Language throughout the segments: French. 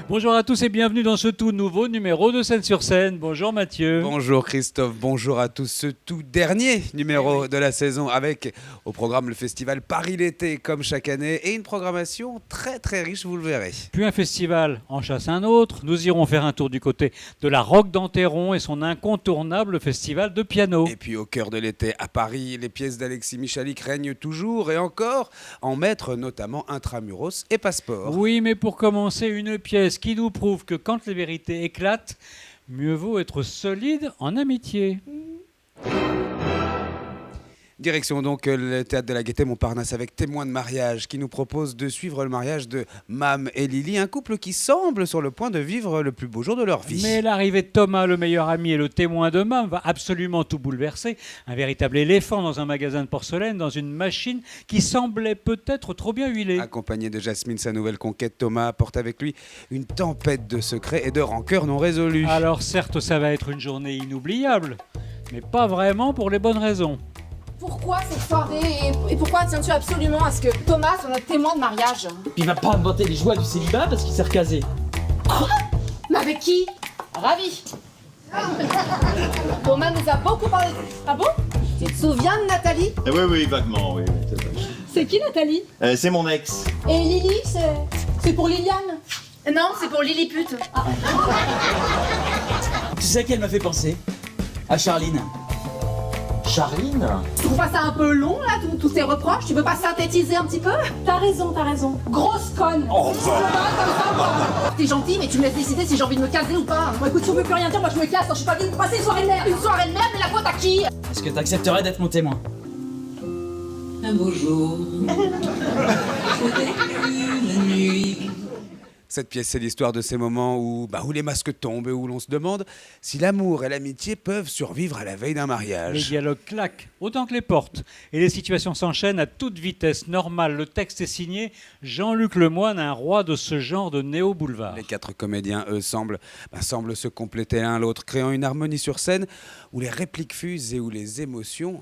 Bonjour à tous et bienvenue dans ce tout nouveau numéro de Scène sur Scène. Bonjour Mathieu. Bonjour Christophe, bonjour à tous. Ce tout dernier numéro de la saison avec au programme le festival Paris l'été comme chaque année et une programmation très très riche, vous le verrez. Puis un festival en chasse un autre. Nous irons faire un tour du côté de la Roque d'Enterron et son incontournable festival de piano. Et puis au cœur de l'été à Paris, les pièces d'Alexis Michalik règnent toujours et encore, en maître notamment Intramuros et Passeport. Oui, mais pour commencer, une pièce qui nous prouve que quand les vérités éclatent, mieux vaut être solide en amitié. Direction donc le théâtre de la Gaîté Montparnasse avec Témoin de mariage qui nous propose de suivre le mariage de Mam et Lily, un couple qui semble sur le point de vivre le plus beau jour de leur vie. Mais l'arrivée de Thomas, le meilleur ami et le témoin de Mam, va absolument tout bouleverser. Un véritable éléphant dans un magasin de porcelaine, dans une machine qui semblait peut-être trop bien huilée. Accompagné de Jasmine, sa nouvelle conquête, Thomas apporte avec lui une tempête de secrets et de rancœurs non résolus. Alors certes, ça va être une journée inoubliable, mais pas vraiment pour les bonnes raisons. Pourquoi cette soirée et pourquoi tiens-tu absolument à ce que Thomas soit notre témoin de mariage? Il va pas inventer les joies du célibat parce qu'il s'est recasé. Mais avec qui? Ravi. Thomas nous a beaucoup parlé. Ah bon? Tu te souviens de Nathalie? Oui, vaguement, oui. C'est qui Nathalie? C'est mon ex. Et Lily, c'est pour Liliane? Non, c'est pour Lilliput. Tu sais à qui elle m'a fait penser? À Charline. Charline? Tu trouves pas ça un peu long là, tous ces reproches? Tu veux pas synthétiser un petit peu? T'as raison. Grosse conne. Oh, T'es gentil, mais tu me laisses décider si j'ai envie de me caser ou pas. Bon écoute, si on veut plus rien dire, moi je me casse. Je suis pas venue pour passer une soirée de merde. Une soirée de merde, mais la faute à qui? Est-ce que t'accepterais d'être mon témoin? Un beau jour, c'était une nuit. Cette pièce, c'est l'histoire de ces moments où les masques tombent et où l'on se demande si l'amour et l'amitié peuvent survivre à la veille d'un Les mariage. dialogues claquent autant que les portes et les situations s'enchaînent à toute vitesse normale. Le texte est signé Jean-Luc Lemoyne, un roi de ce genre de néo-boulevard. Les quatre comédiens, eux, semblent se compléter l'un l'autre, créant une harmonie sur scène où les répliques fusent et où les émotions,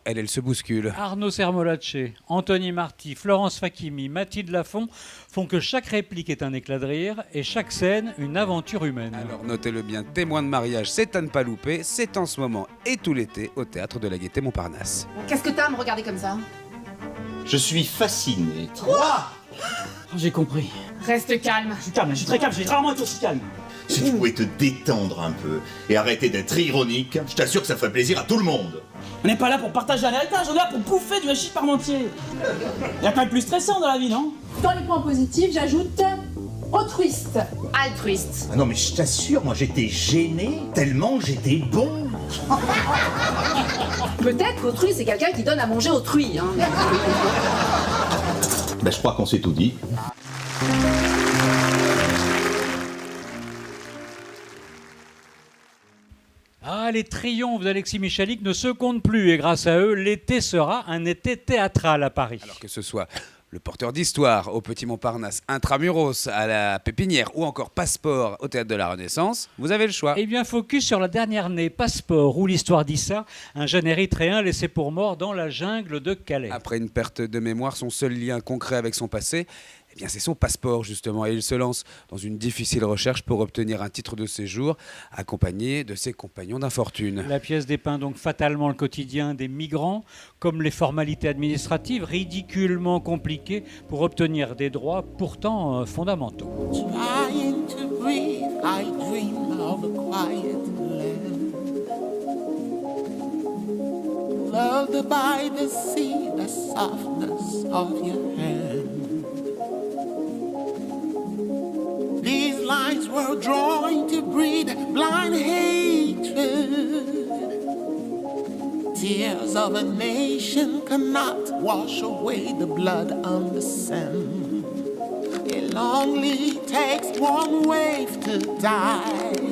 elles se bousculent. Arnaud Sermolacci, Anthony Marty, Florence Facchimi, Mathilde Lafont font que chaque réplique est un éclat de rire et chaque scène une aventure humaine. Alors notez-le bien, Témoin de mariage, c'est à ne pas louper, c'est en ce moment et tout l'été au théâtre de la Gaîté Montparnasse. Qu'est-ce que t'as à me regarder comme ça? Je suis fasciné. Oh, j'ai compris. Reste calme. Je suis calme, je suis très calme, j'ai rarement été aussi calme. Si tu pouvais te détendre un peu et arrêter d'être ironique, je t'assure que ça ferait plaisir à tout le monde. On n'est pas là pour partager un héritage, on est là pour bouffer du hachis parmentier. Il y a quand même plus stressant dans la vie, non? Dans les points positifs, j'ajoute altruiste. Altruiste. Ah non mais je t'assure, moi j'étais gêné tellement j'étais bon. Peut-être qu'autrui, c'est quelqu'un qui donne à manger autrui. Hein. Je crois qu'on s'est tout dit. Ah, les triomphes d'Alexis Michalik ne se comptent plus et grâce à eux, l'été sera un été théâtral à Paris. Alors que ce soit le porteur d'histoire au Petit Montparnasse, Intramuros à la Pépinière ou encore Passeport au Théâtre de la Renaissance, vous avez le choix. Eh bien, focus sur la dernière née, Passeport, où l'histoire dit ça, un jeune érythréen laissé pour mort dans la jungle de Calais. Après une perte de mémoire, son seul lien concret avec son passé, c'est son passeport justement, et il se lance dans une difficile recherche pour obtenir un titre de séjour, accompagné de ses compagnons d'infortune. La pièce dépeint donc fatalement le quotidien des migrants, comme les formalités administratives ridiculement compliquées pour obtenir des droits pourtant fondamentaux. Trying to breathe, I dream of a quiet land. Loved by the sea, the softness of your hand. These lines were drawn to breed blind hatred. Tears of a nation cannot wash away the blood on the sand. It only takes one wave to die.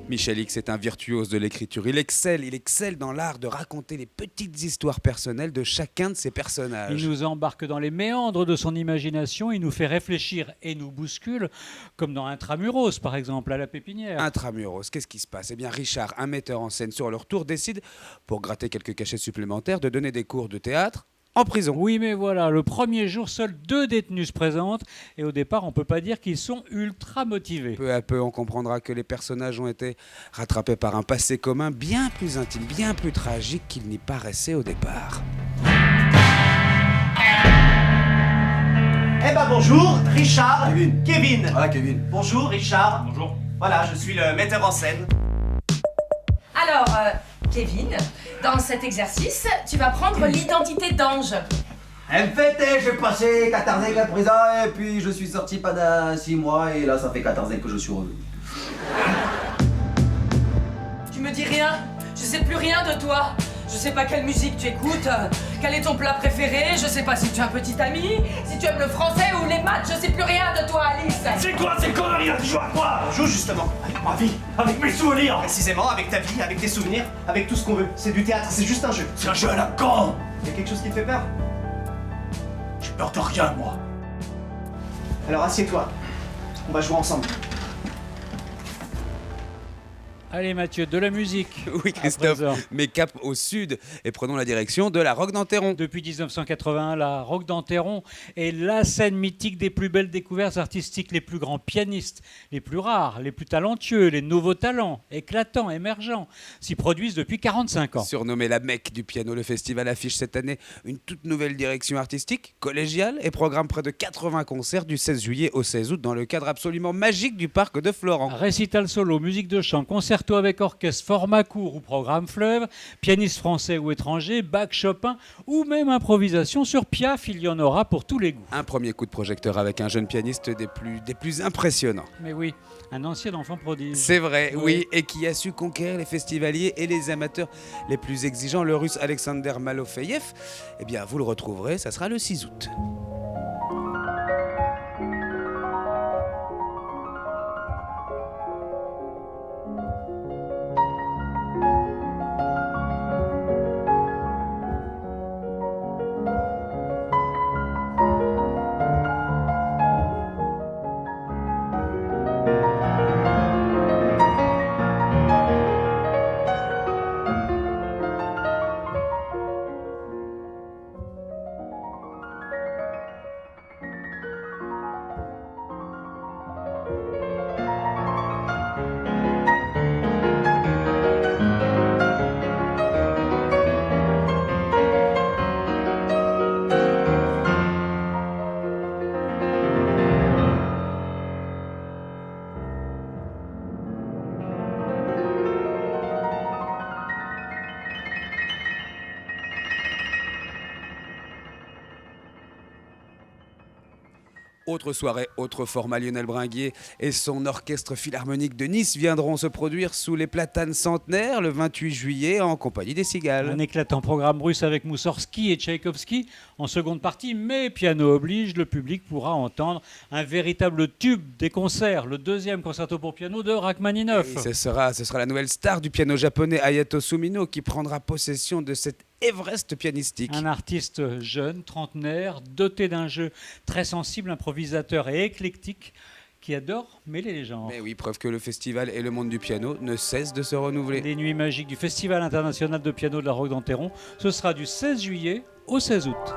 Michel X est un virtuose de l'écriture. Il excelle dans l'art de raconter les petites histoires personnelles de chacun de ses personnages. Il nous embarque dans les méandres de son imagination, il nous fait réfléchir et nous bouscule, comme dans Intramuros par exemple, à la Pépinière. Intramuros, qu'est-ce qui se passe? Eh bien Richard, un metteur en scène sur leur tour, décide, pour gratter quelques cachets supplémentaires, de donner des cours de théâtre en prison. Oui, mais voilà, le premier jour, seuls 2 détenus se présentent et au départ, on ne peut pas dire qu'ils sont ultra motivés. Peu à peu, on comprendra que les personnages ont été rattrapés par un passé commun bien plus intime, bien plus tragique qu'il n'y paraissait au départ. Eh ben bonjour, Richard. Kevin. Ah, Kevin. Bonjour, Richard. Bonjour. Voilà, je suis le metteur en scène. Alors, Kevin, dans cet exercice, tu vas prendre l'identité d'Ange. Elle me fêtait, j'ai passé 14 ans à la prison et puis je suis sorti pendant 6 mois et là ça fait 14 ans que je suis revenu. Tu me dis rien? Je sais plus rien de toi. Je sais pas quelle musique tu écoutes, quel est ton plat préféré, je sais pas si tu as un petit ami, si tu aimes le français ou les maths, je sais plus rien de toi, Alice. C'est quoi ces conneries là? Tu joues à quoi? On joue justement avec ma vie, avec mes souvenirs. Précisément, avec ta vie, avec tes souvenirs, avec tout ce qu'on veut. C'est du théâtre, c'est juste un jeu. C'est un jeu à la con. Y'a quelque chose qui te fait peur? J'ai peur de rien, moi. Alors assieds-toi, on va jouer ensemble. Allez Mathieu, de la musique. Oui Christophe, mais cap au sud et prenons la direction de la Roque d'Enterron. Depuis 1981, la Roque d'Enterron est la scène mythique des plus belles découvertes artistiques, les plus grands pianistes, les plus rares, les plus talentueux, les nouveaux talents, éclatants, émergents, s'y produisent depuis 45 ans. Surnommé la Mecque du piano, le festival affiche cette année une toute nouvelle direction artistique, collégiale, et programme près de 80 concerts du 16 juillet au 16 août dans le cadre absolument magique du parc de Florent. Récital solo, musique de chant, concerto avec orchestre, format court ou programme fleuve, pianiste français ou étranger, Bach, Chopin ou même improvisation sur Piaf, il y en aura pour tous les goûts. Un premier coup de projecteur avec un jeune pianiste des plus impressionnants. Mais oui, un ancien enfant prodige. C'est vrai, oui, et qui a su conquérir les festivaliers et les amateurs les plus exigeants, le russe Alexander Malofeyev. Eh bien, vous le retrouverez, ça sera le 6 août. Autre soirée, autre format, Lionel Bringuier et son orchestre philharmonique de Nice viendront se produire sous les platanes centenaires le 28 juillet en compagnie des Cigales. Un éclatant programme russe avec Moussorski et Tchaïkovski en seconde partie, mais piano oblige, le public pourra entendre un véritable tube des concerts, le 2e concerto pour piano de Rachmaninoff. Ce sera la nouvelle star du piano japonais Hayato Sumino qui prendra possession de cette Everest pianistique. Un artiste jeune, trentenaire, doté d'un jeu très sensible, improvisateur et éclectique, qui adore mêler les genres. Mais oui, preuve que le festival et le monde du piano ne cessent de se renouveler. Les nuits magiques du Festival international de piano de la Roque d'Enterron, ce sera du 16 juillet au 16 août.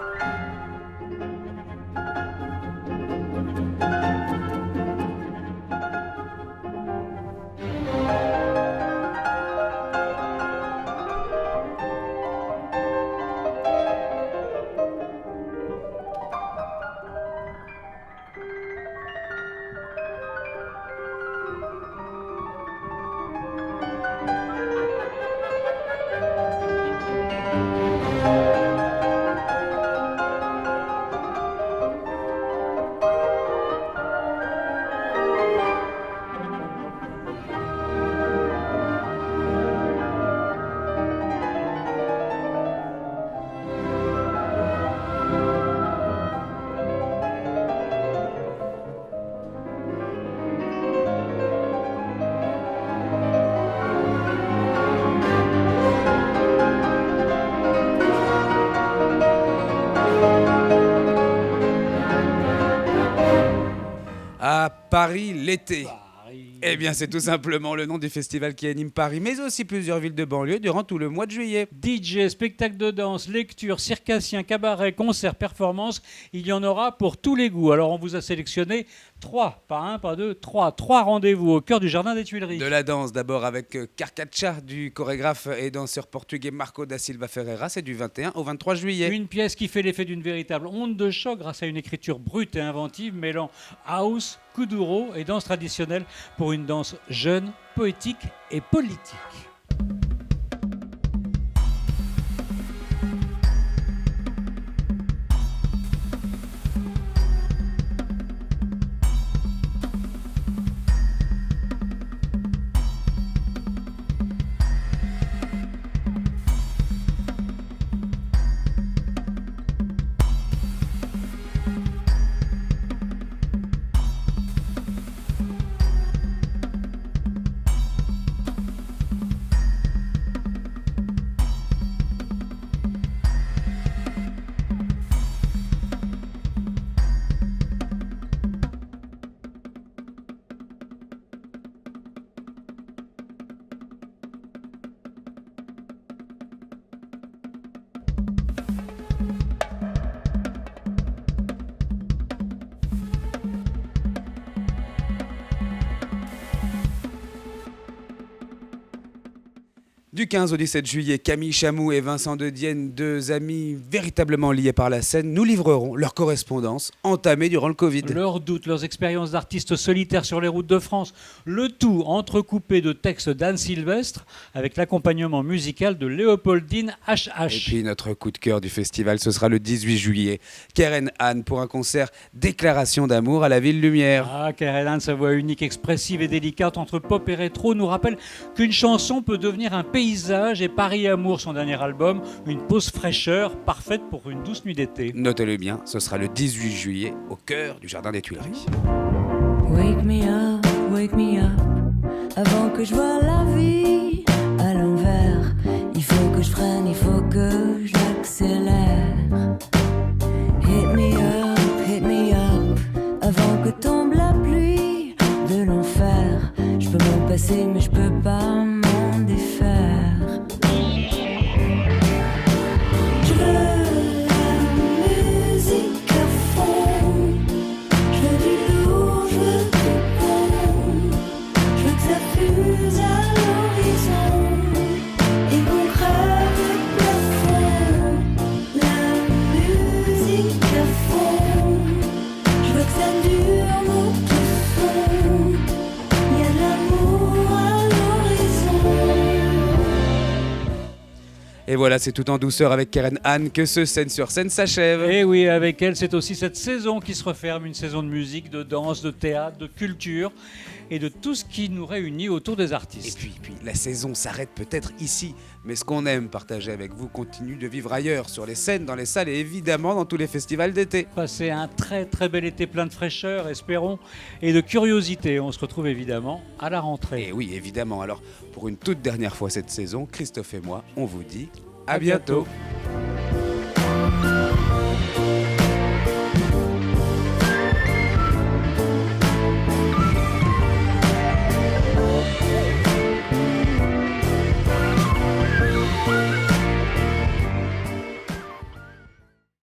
Paris l'été. Eh bien, c'est tout simplement le nom du festival qui anime Paris, mais aussi plusieurs villes de banlieue durant tout le mois de juillet. DJ, spectacle de danse, lecture, circassien, cabaret, concert, performance, il y en aura pour tous les goûts. Alors on vous a sélectionné 3, pas 1, pas 2, 3 rendez-vous au cœur du Jardin des Tuileries. De la danse d'abord avec Carcacha du chorégraphe et danseur portugais Marco da Silva Ferreira, c'est du 21 au 23 juillet. Une pièce qui fait l'effet d'une véritable onde de choc grâce à une écriture brute et inventive mêlant house, kuduro et danse traditionnelle pour une danse jeune, poétique et politique. Du 15 au 17 juillet, Camille Chamou et Vincent de Dienne, deux amis véritablement liés par la scène, nous livreront leur correspondance entamée durant le Covid. Leurs doutes, leurs expériences d'artistes solitaires sur les routes de France, le tout entrecoupé de textes d'Anne Sylvestre avec l'accompagnement musical de Léopoldine HH. Et puis notre coup de cœur du festival, ce sera le 18 juillet. Keren Anne pour un concert Déclaration d'amour à la Ville Lumière. Ah, Keren Anne, sa voix unique, expressive et délicate entre pop et rétro nous rappelle qu'une chanson peut devenir un paysage et Paris Amour, son dernier album, une pause fraîcheur parfaite pour une douce nuit d'été. Notez-le bien, ce sera le 18 juillet au cœur du Jardin des Tuileries. Wake me up, avant que je vois la vie à l'envers. Il faut que je freine, il faut que j'accélère. Hit me up, avant que tombe la pluie de l'enfer. Je peux m'en passer, mais je peux pas m'en défaire. Je veux la musique à fond. Je veux du lourd, je veux du bon. Je veux que ça fuse à l'horizon et qu'on crève le plafond. La musique à fond. Je veux que ça dure, monte le son. Il y a de l'amour à l'horizon. Et voilà, c'est tout en douceur avec Keren Anne que ce Scène sur Scène s'achève. Et oui, avec elle, c'est aussi cette saison qui se referme, une saison de musique, de danse, de théâtre, de culture et de tout ce qui nous réunit autour des artistes. Et puis, la saison s'arrête peut-être ici, mais ce qu'on aime partager avec vous continue de vivre ailleurs, sur les scènes, dans les salles et évidemment dans tous les festivals d'été. Passez un très très bel été plein de fraîcheur, espérons, et de curiosité. On se retrouve évidemment à la rentrée. Et oui, évidemment. Alors, pour une toute dernière fois cette saison, Christophe et moi, on vous dit à bientôt.